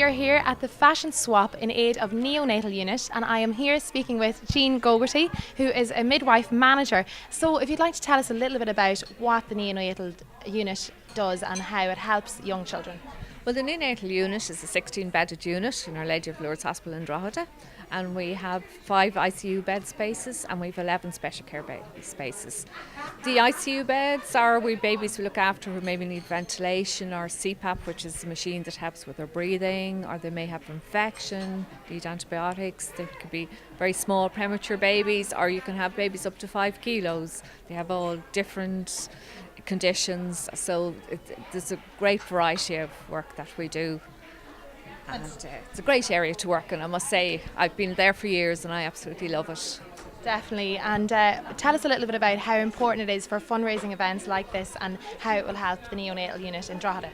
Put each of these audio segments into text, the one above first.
are here at the Fashion Swap in aid of Neonatal Unit, and I am here speaking with Jean Gogarty, who is a midwife manager. So if you'd like to tell us a little bit about what the Neonatal Unit does and how it helps young children. Well, the neonatal unit is a 16-bedded unit in Our Lady of Lourdes Hospital in Drogheda, and we have 5 ICU bed spaces and we have 11 special care spaces. The ICU beds are with babies we look after who maybe need ventilation or CPAP, which is a machine that helps with their breathing, or they may have infection, need antibiotics. They could be very small premature babies, or you can have babies up to 5 kilos. They have all different conditions, so there's a great variety of work that we do, and it's a great area to work in. I must say, I've been there for years and I absolutely love it. Definitely, and tell us a little bit about how important it is for fundraising events like this and how it will help the Neonatal Unit in Drogheda.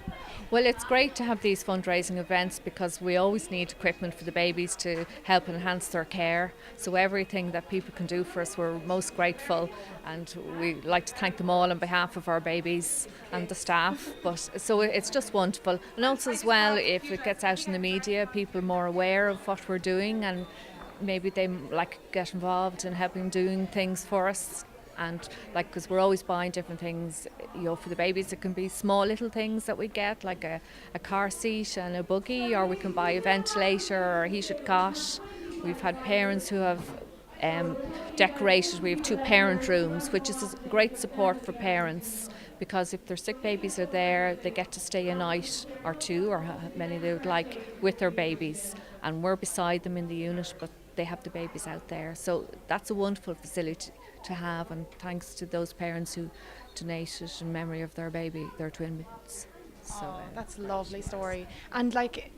Well, it's great to have these fundraising events because we always need equipment for the babies to help enhance their care. So everything that people can do for us, we're most grateful, and we like to thank them all on behalf of our babies and the staff. So it's just wonderful. And also as well, if it gets out in the media, people are more aware of what we're doing, and maybe they get involved in helping doing things for us. And because we're always buying different things, for the babies, it can be small little things that we get, like a car seat and a buggy, or we can buy a ventilator or a heated cot. We've had parents who have decorated. We have 2 parent rooms, which is a great support for parents, because if their sick babies are there, they get to stay a night or 2, or how many they would like, with their babies, and we're beside them in the unit, but they have the babies out there. So that's a wonderful facility to have, and thanks to those parents who donated in memory of their baby, their twins. So That's a lovely story. And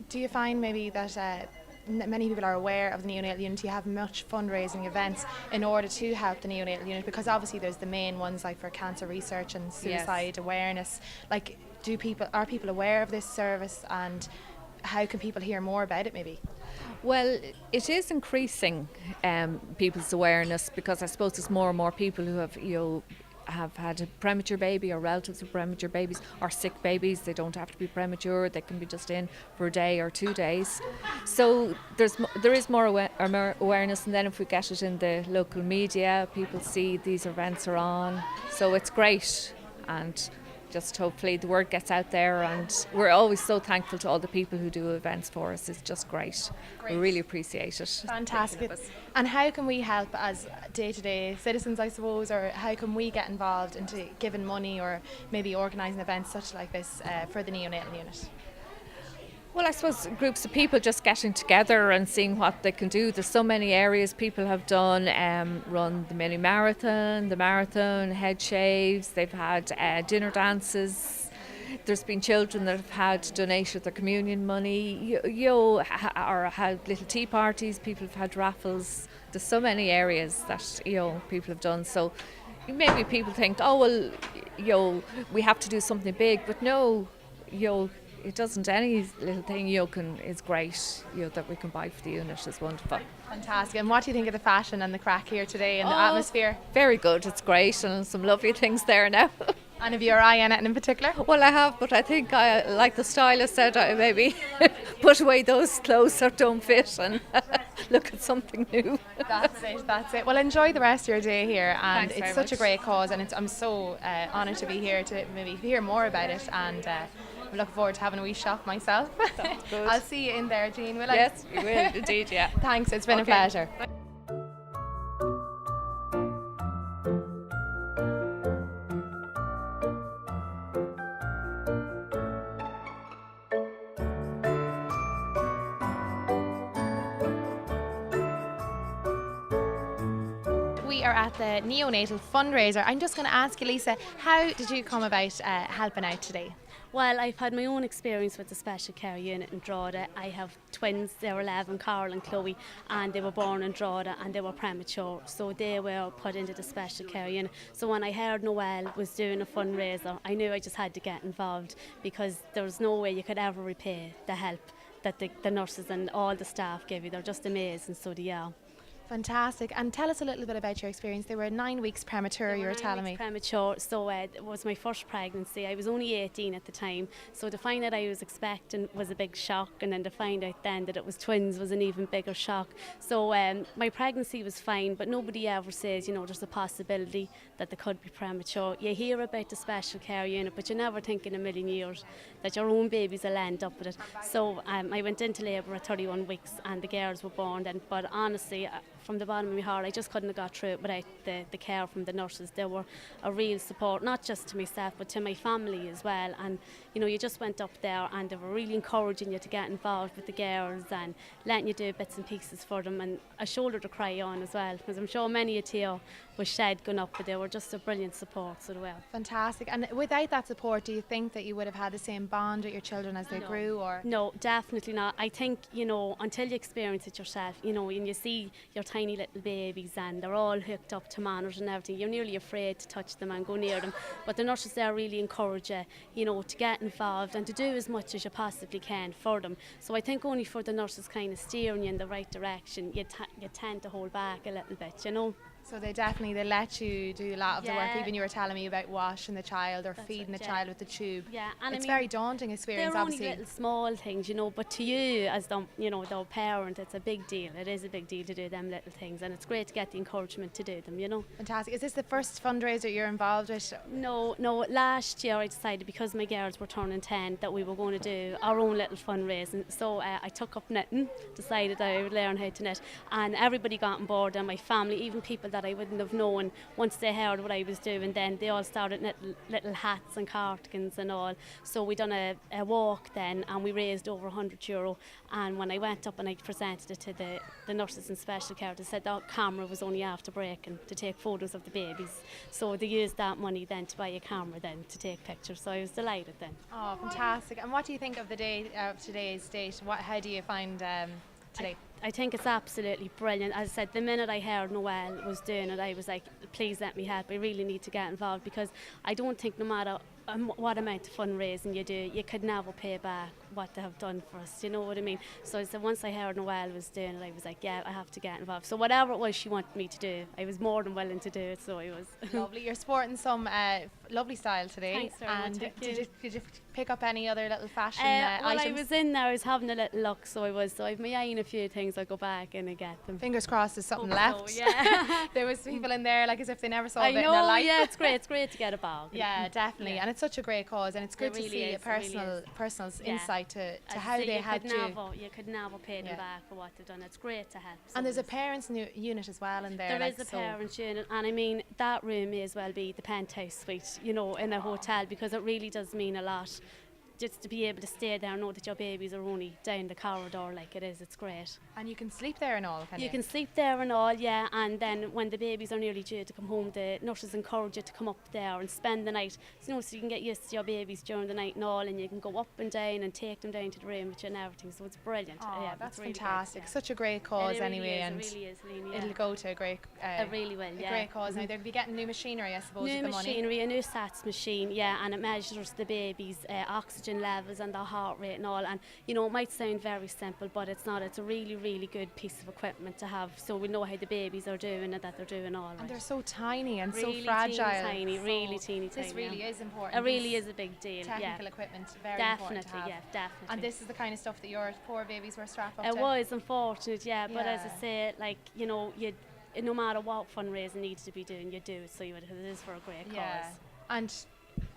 do you find maybe that many people are aware of the Neonatal Unit? You have much fundraising events in order to help the Neonatal Unit, because obviously there's the main ones like for cancer research and suicide awareness. Are people aware of this service, and how can people hear more about it maybe? Well, it is increasing people's awareness, because I suppose there's more and more people who have had a premature baby, or relatives of premature babies, or sick babies. They don't have to be premature, they can be just in for a day or 2 days. So there is more awareness, and then if we get it in the local media, people see these events are on. So it's great, and just hopefully the word gets out there, and we're always so thankful to all the people who do events for us. It's just great. We really appreciate it. Fantastic. And how can we help as day-to-day citizens, I suppose, or how can we get involved into giving money or maybe organising events such like this for the Neonatal Unit? Well, I suppose groups of people just getting together and seeing what they can do. There's so many areas people have done, run the mini marathon, the marathon, head shaves. They've had dinner dances. There's been children that have had donated their communion money, or had little tea parties. People have had raffles. There's so many areas that people have done. So maybe people think, we have to do something big, but no, it doesn't. Any little thing is great. That we can buy for the unit is wonderful. Fantastic. And what do you think of the fashion and the crack here today and the atmosphere? Very good. It's great, and some lovely things there now. And have your eye on anything in particular? Well, I have, but I think like the stylist said, I maybe put away those clothes that don't fit and look at something new. That's it. Well, enjoy the rest of your day here, and Thanks it's such a great cause, and I'm so honoured to be here to maybe hear more about it, and I'm looking forward to having a wee shop myself. That's good. I'll see you in there, Jean, will I? Yes, you will indeed, yeah. Thanks, it's been a pleasure. We are at the neonatal fundraiser. I'm just going to ask you, Lisa, how did you come about helping out today? Well, I've had my own experience with the special care unit in Drogheda. I have twins, they were 11, Carl and Chloe, and they were born in Drogheda and they were premature, so they were put into the special care unit. So when I heard Noel was doing a fundraiser, I knew I just had to get involved, because there was no way you could ever repay the help that the nurses and all the staff gave you. They're just amazing, so they are. Fantastic. And tell us a little bit about your experience. They were 9 weeks premature, you were telling me. Premature, so it was my first pregnancy. I was only 18 at the time, so to find out I was expecting was a big shock, and then to find out then that it was twins was an even bigger shock. So my pregnancy was fine, but nobody ever says, you know, there's a possibility that they could be premature. You hear about the special care unit, but you never think in a million years that your own babies will end up with it. So I went into labour at 31 weeks and the girls were born then, but honestly, from the bottom of my heart, I just couldn't have got through it without the care from the nurses. They were a real support, not just to myself, but to my family as well. And, you know, you just went up there and they were really encouraging you to get involved with the girls and letting you do bits and pieces for them, and a shoulder to cry on as well, because I'm sure many a tear was shed going up, but they were just a brilliant support as well. Fantastic. And without that support, do you think that you would have had the same bond with your children as they grew? Or No, definitely not. I think, you know, until you experience it yourself, you know, and you see your tiny little babies and they're all hooked up to manners and everything, you're nearly afraid to touch them and go near them. But the nurses there really encourage you, you know, to get involved and to do as much as you possibly can for them. So I think only for the nurses kind of steering you in the right direction, you tend to hold back a little bit, you know. so they let you do a lot of the work. Even you were telling me about washing the child or feeding the child with the tube. Yeah, and it's I mean, very daunting experience, they're obviously. only little small things, you know, but to you as the, you know, the parent, it's a big deal. It is a big deal to do them little things, and it's great to get the encouragement to do them, you know. Fantastic. Is this the first fundraiser you're involved with? No, last year I decided, because my girls were turning 10, that we were going to do our own little fundraising. So I took up knitting, decided I would learn how to knit, and everybody got on board, and my family, even people that I wouldn't have known, once they heard what I was doing, then they all started knitting little hats and cardigans and all. So we done a walk then, and we raised over €100. And when I went up and I presented it to the nurses in special care, they said the camera was only after breaking to take photos of the babies. So they used that money then to buy a camera then to take pictures. So I was delighted then. Oh, fantastic. And what do you think of the day of today's date? How do you find today? I think it's absolutely brilliant. As I said, the minute I heard Noelle was doing it, I was like, please let me help. I really need to get involved, because I don't think no matter what amount of fundraising you do, you could never pay back what they have done for us, you know what I mean? So I said, once I heard Noelle was doing it, I was like, yeah, I have to get involved. So whatever it was she wanted me to do, I was more than willing to do it, so I was. Lovely. You're sporting some lovely style today. Thanks very much. Thank you. Did you pick up any other little fashion well, items? I was in there, I was having a little look, so I was. So I've my eye on a few things, I'll go back and I get them. Fingers crossed there's something Hope left. so, yeah. There was people in there like as if they never saw a I bit know, in their life. yeah, it's great. It's great to get a bag. Yeah, definitely. Yeah. And it's such a great cause, and it's good It really to see is, a it really personal Yeah. insight to As I how say, they helped you. You could never pay them Yeah. back for what they've done. It's great to help. And there's a someone. parents' unit as well in there. There like, is a so parents' unit, and I mean that room may as well be the penthouse suite, you know, in a hotel, because it really does mean a lot. Just to be able to stay there and know that your babies are only down the corridor like it is, it's great. And you can sleep there and all, can you? You can sleep there and all, yeah, and then when the babies are nearly due to come home, the nurses encourage you to come up there and spend the night, you know, so you can get used to your babies during the night and all, and you can go up and down and take them down to the room with you and everything, so it's brilliant. Oh, yeah, that's it's really fantastic. Great, yeah. Such a great cause It really anyway, is, and it really is, Lean, yeah. it'll go to a great It really will, yeah. great cause. Now they'll be getting new machinery, I suppose, New with the money. machinery, a new SATS machine, yeah, and it measures the baby's oxygen levels and their heart rate and all. And you know, it might sound very simple, but it's not. It's a really, really good piece of equipment to have, so we know how the babies are doing and that they're doing all right. And they're so tiny and really so fragile. tiny, really teeny tiny. This really yeah. is important. It really This is a big deal. technical Yeah, equipment, very definitely, important to have. yeah, definitely. And this is the kind of stuff that your poor babies were strapped up It to. was unfortunate, yeah, but as I Yeah. say, like, you know, no matter what fundraising needs to be doing, you do it, so you would, because it is for a great Yeah. cause. And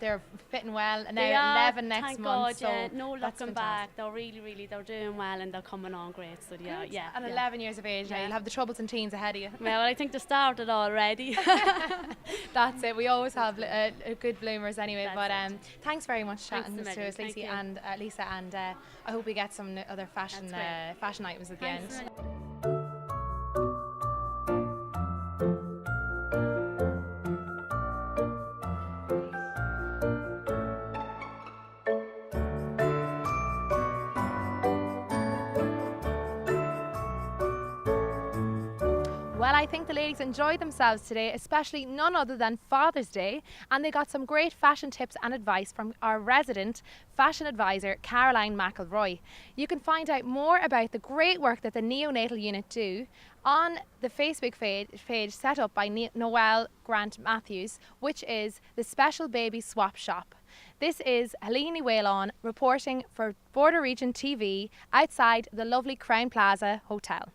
they're fitting well. And They now are, 11 next thank month. God, yeah, so no that's looking fantastic. back. They're really, they're doing well and they're coming on great. So yeah, Good. yeah. And yeah. 11 years of age now, Yeah. you'll have the troubles and teens ahead of you. Well, I think they started already. That's it. We always have good bloomers anyway. That's but it. thanks very much for Thanks chatting a to million. us, Thank Lisa, you. and Lisa. And I hope we get some other fashion That's great. fashion items at the Thanks end. a million. Well, I think the ladies enjoyed themselves today, especially none other than Father's Day, and they got some great fashion tips and advice from our resident fashion advisor, Caroline McElroy. You can find out more about the great work that the neonatal unit do on the Facebook page set up by Noelle Grant Matthews, which is the Special Baby Swap Shop. This is Helene Whalon reporting for Border Region TV outside the lovely Crown Plaza Hotel.